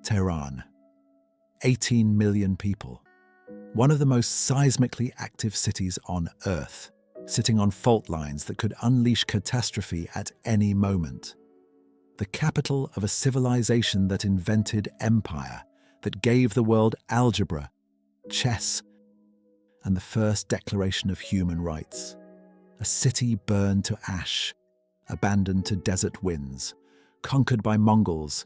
Tehran. 18 million people. One of the most seismically active cities on Earth, sitting on fault lines that could unleash catastrophe at any moment. The capital of a civilization that invented empire, that gave the world algebra, chess, and the first declaration of human rights. A city burned to ash, abandoned to desert winds, conquered by Mongols,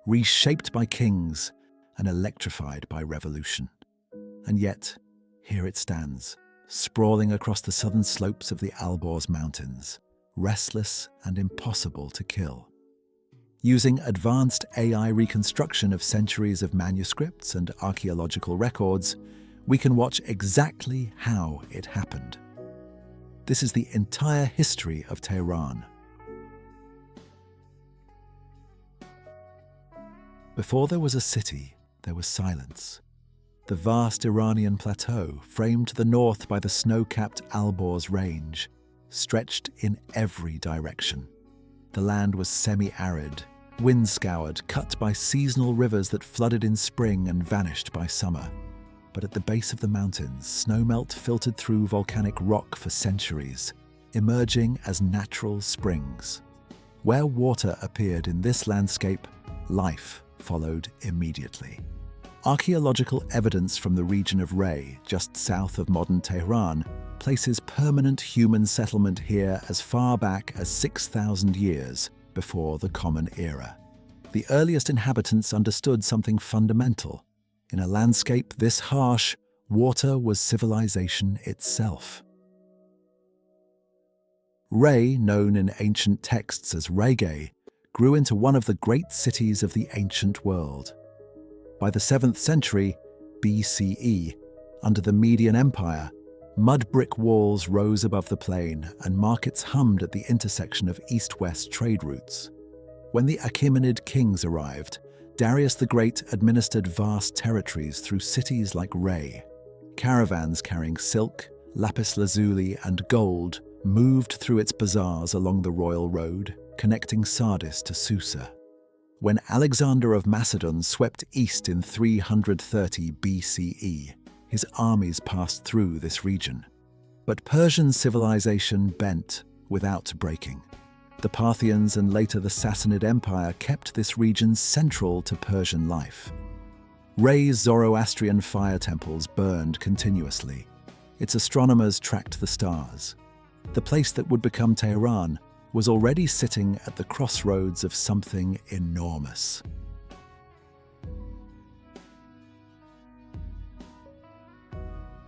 reshaped by kings, and electrified by revolution. And yet, here it stands, sprawling across the southern slopes of the Alborz Mountains, restless and impossible to kill. Using advanced AI reconstruction of centuries of manuscripts and archaeological records, we can watch exactly how it happened. This is the entire history of Tehran. Before there was a city, there was silence. The vast Iranian plateau, framed to the north by the snow-capped Alborz range, stretched in every direction. The land was semi-arid, wind-scoured, cut by seasonal rivers that flooded in spring and vanished by summer. But at the base of the mountains, snowmelt filtered through volcanic rock for centuries, emerging as natural springs. Where water appeared in this landscape, life followed immediately. Archaeological evidence from the region of Rey, just south of modern Tehran, places permanent human settlement here as far back as 6,000 years before the Common Era. The earliest inhabitants understood something fundamental. In a landscape this harsh, water was civilization itself. Rey, known in ancient texts as Reggae, grew into one of the great cities of the ancient world. By the 7th century BCE, under the Median Empire, mud brick walls rose above the plain and markets hummed at the intersection of east-west trade routes. When the Achaemenid kings arrived, Darius the Great administered vast territories through cities like Rey. Caravans carrying silk, lapis lazuli, and gold moved through its bazaars along the royal road, connecting Sardis to Susa. When Alexander of Macedon swept east in 330 BCE, his armies passed through this region. But Persian civilization bent without breaking. The Parthians and later the Sassanid Empire kept this region central to Persian life. Rey's Zoroastrian fire temples burned continuously. Its astronomers tracked the stars. The place that would become Tehran was already sitting at the crossroads of something enormous.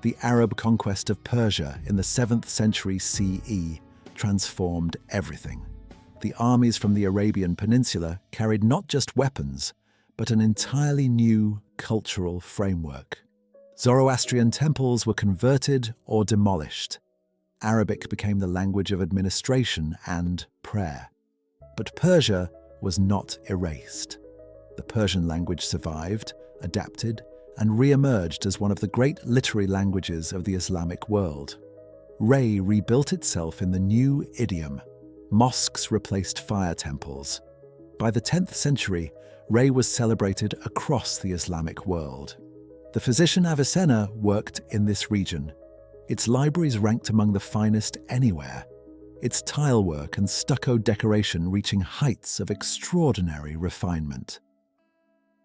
The Arab conquest of Persia in the 7th century CE transformed everything. The armies from the Arabian Peninsula carried not just weapons, but an entirely new cultural framework. Zoroastrian temples were converted or demolished. Arabic became the language of administration and prayer. But Persia was not erased. The Persian language survived, adapted, and re-emerged as one of the great literary languages of the Islamic world. Rey rebuilt itself in the new idiom. Mosques replaced fire temples. By the 10th century, Rey was celebrated across the Islamic world. The physician Avicenna worked in this region. Its libraries ranked among the finest anywhere, its tilework and stucco decoration reaching heights of extraordinary refinement.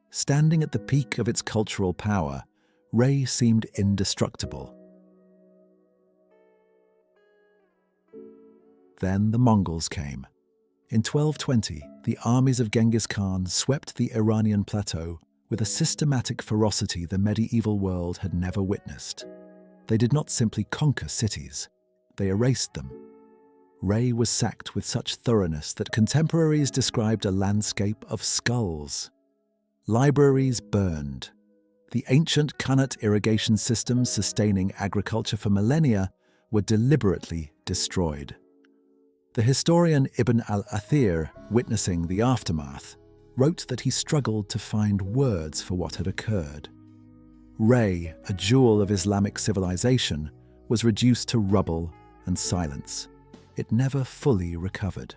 Standing at the peak of its cultural power, Rey seemed indestructible. Then the Mongols came. In 1220, the armies of Genghis Khan swept the Iranian plateau with a systematic ferocity the medieval world had never witnessed. They did not simply conquer cities, they erased them. Rey was sacked with such thoroughness that contemporaries described a landscape of skulls. Libraries burned. The ancient Qanat irrigation systems sustaining agriculture for millennia were deliberately destroyed. The historian Ibn al-Athir, witnessing the aftermath, wrote that he struggled to find words for what had occurred. Rey, a jewel of Islamic civilization, was reduced to rubble and silence. It never fully recovered.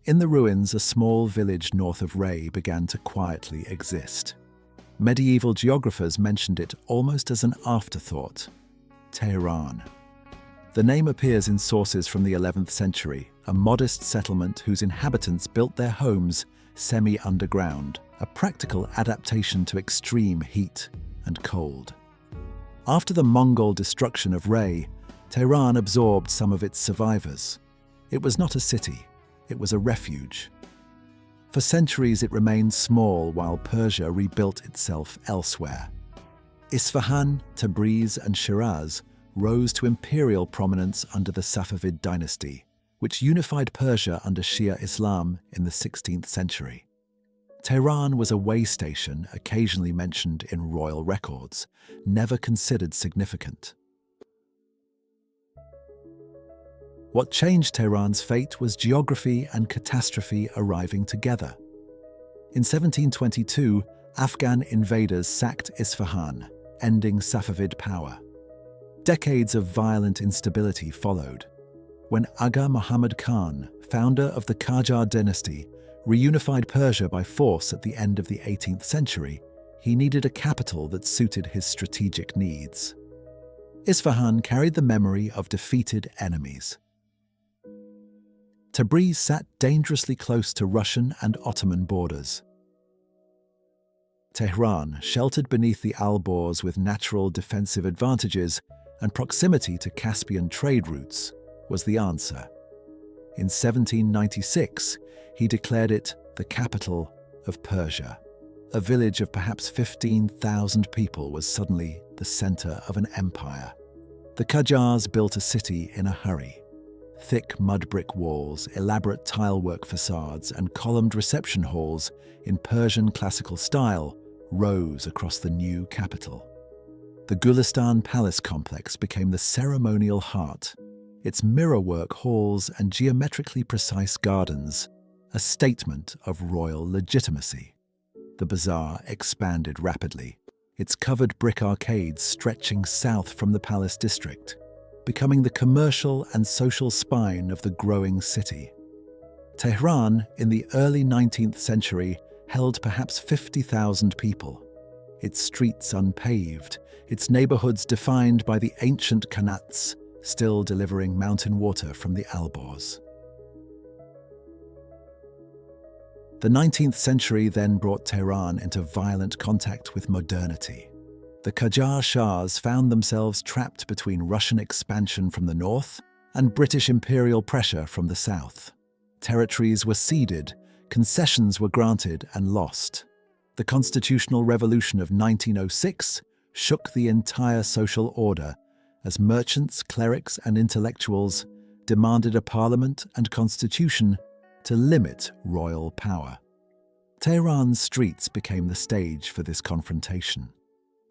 In the ruins, a small village north of Rey began to quietly exist. Medieval geographers mentioned it almost as an afterthought: Tehran. The name appears in sources from the 11th century, a modest settlement whose inhabitants built their homes semi-underground, a practical adaptation to extreme heat and cold. After the Mongol destruction of Rey, Tehran absorbed some of its survivors. It was not a city, it was a refuge. For centuries it remained small while Persia rebuilt itself elsewhere. Isfahan, Tabriz and Shiraz rose to imperial prominence under the Safavid dynasty, which unified Persia under Shia Islam in the 16th century. Tehran was a way station occasionally mentioned in royal records, never considered significant. What changed Tehran's fate was geography and catastrophe arriving together. In 1722, Afghan invaders sacked Isfahan, ending Safavid power. Decades of violent instability followed. When Aga Muhammad Khan, founder of the Qajar dynasty, reunified Persia by force at the end of the 18th century, he needed a capital that suited his strategic needs. Isfahan carried the memory of defeated enemies. Tabriz sat dangerously close to Russian and Ottoman borders. Tehran, sheltered beneath the Alborz with natural defensive advantages and proximity to Caspian trade routes, was the answer. In 1796, he declared it the capital of Persia. A village of perhaps 15,000 people was suddenly the center of an empire. The Qajars built a city in a hurry. Thick mud brick walls, elaborate tilework facades, and columned reception halls in Persian classical style rose across the new capital. The Gulistan Palace complex became the ceremonial heart, its mirrorwork halls and geometrically precise gardens, a statement of royal legitimacy. The bazaar expanded rapidly, its covered brick arcades stretching south from the palace district, becoming the commercial and social spine of the growing city. Tehran, in the early 19th century, held perhaps 50,000 people. Its streets unpaved, its neighborhoods defined by the ancient qanats, still delivering mountain water from the Alborz. The 19th century then brought Tehran into violent contact with modernity. The Qajar Shahs found themselves trapped between Russian expansion from the north and British imperial pressure from the south. Territories were ceded, concessions were granted and lost. The constitutional revolution of 1906 shook the entire social order as merchants, clerics, and intellectuals demanded a parliament and constitution to limit royal power. Tehran's streets became the stage for this confrontation.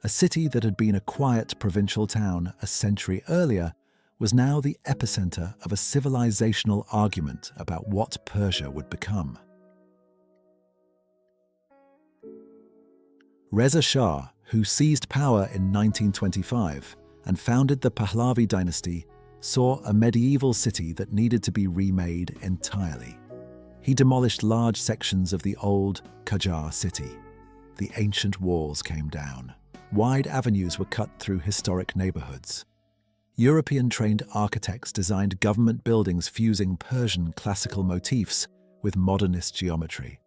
A city that had been a quiet provincial town a century earlier was now the epicenter of a civilizational argument about what Persia would become. Reza Shah, who seized power in 1925 and founded the Pahlavi dynasty, saw a medieval city that needed to be remade entirely. He demolished large sections of the old Qajar city. The ancient walls came down. Wide avenues were cut through historic neighborhoods. European-trained architects designed government buildings fusing Persian classical motifs with modernist geometry.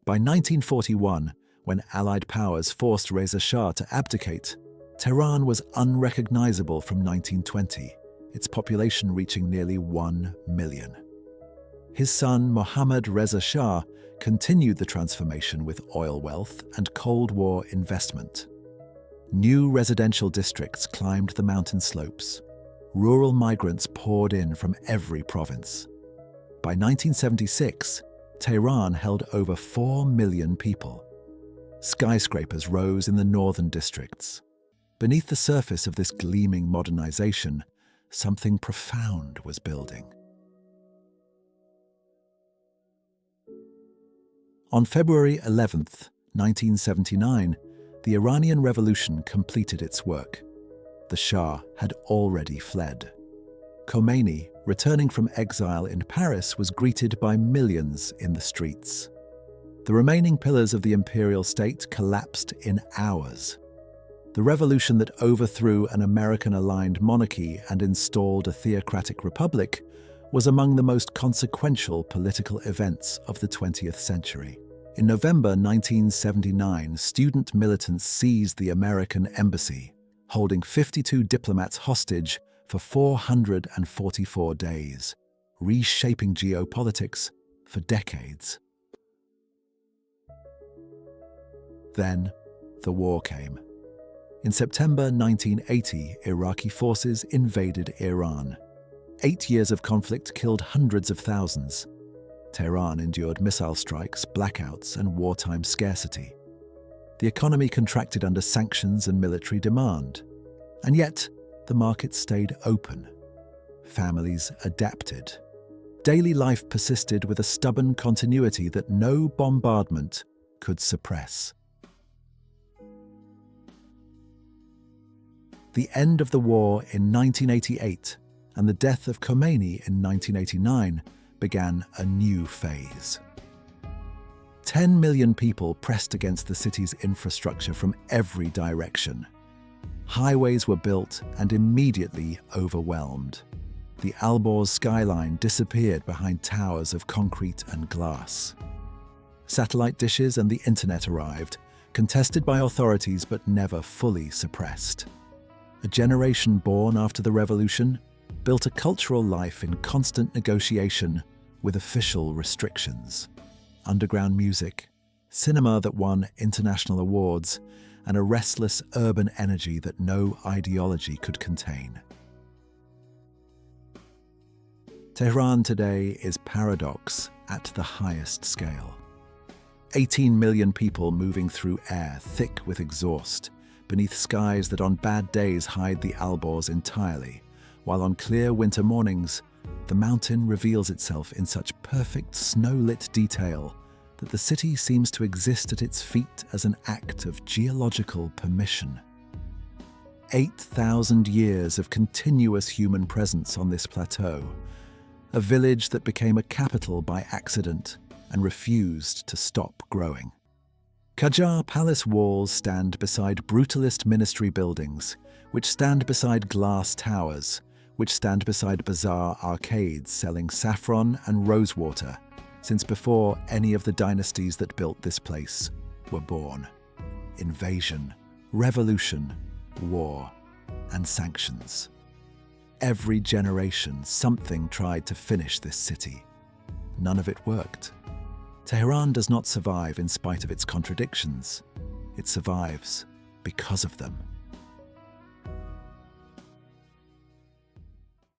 By 1941, when Allied powers forced Reza Shah to abdicate, Tehran was unrecognizable from 1920, its population reaching nearly 1 million. His son, Mohammad Reza Shah, continued the transformation with oil wealth and Cold War investment. New residential districts climbed the mountain slopes. Rural migrants poured in from every province. By 1976, Tehran held over 4 million people. Skyscrapers rose in the northern districts. Beneath the surface of this gleaming modernization, something profound was building. On February 11, 1979, the Iranian Revolution completed its work. The Shah had already fled. Khomeini, returning from exile in Paris, was greeted by millions in the streets. The remaining pillars of the imperial state collapsed in hours. The revolution that overthrew an American-aligned monarchy and installed a theocratic republic was among the most consequential political events of the 20th century. In November 1979, student militants seized the American embassy, holding 52 diplomats hostage for 444 days, reshaping geopolitics for decades. Then, the war came. In September 1980, Iraqi forces invaded Iran. 8 years of conflict killed hundreds of thousands. Tehran endured missile strikes, blackouts, and wartime scarcity. The economy contracted under sanctions and military demand. And yet, the market stayed open. Families adapted. Daily life persisted with a stubborn continuity that no bombardment could suppress. The end of the war in 1988 and the death of Khomeini in 1989 began a new phase. 10 million people pressed against the city's infrastructure from every direction. Highways were built and immediately overwhelmed. The Alborz skyline disappeared behind towers of concrete and glass. Satellite dishes and the internet arrived, contested by authorities but never fully suppressed. A generation born after the revolution built a cultural life in constant negotiation with official restrictions. Underground music, cinema that won international awards, and a restless urban energy that no ideology could contain. Tehran today is paradox at the highest scale. 18 million people moving through air thick with exhaust, beneath skies that on bad days hide the Alborz entirely, while on clear winter mornings, the mountain reveals itself in such perfect snow-lit detail that the city seems to exist at its feet as an act of geological permission. 8,000 years of continuous human presence on this plateau, a village that became a capital by accident and refused to stop growing. Qajar palace walls stand beside brutalist ministry buildings, which stand beside glass towers, which stand beside bizarre arcades selling saffron and rosewater, since before any of the dynasties that built this place were born. Invasion, revolution, war, and sanctions. Every generation, something tried to finish this city. None of it worked. Tehran does not survive in spite of its contradictions. It survives because of them.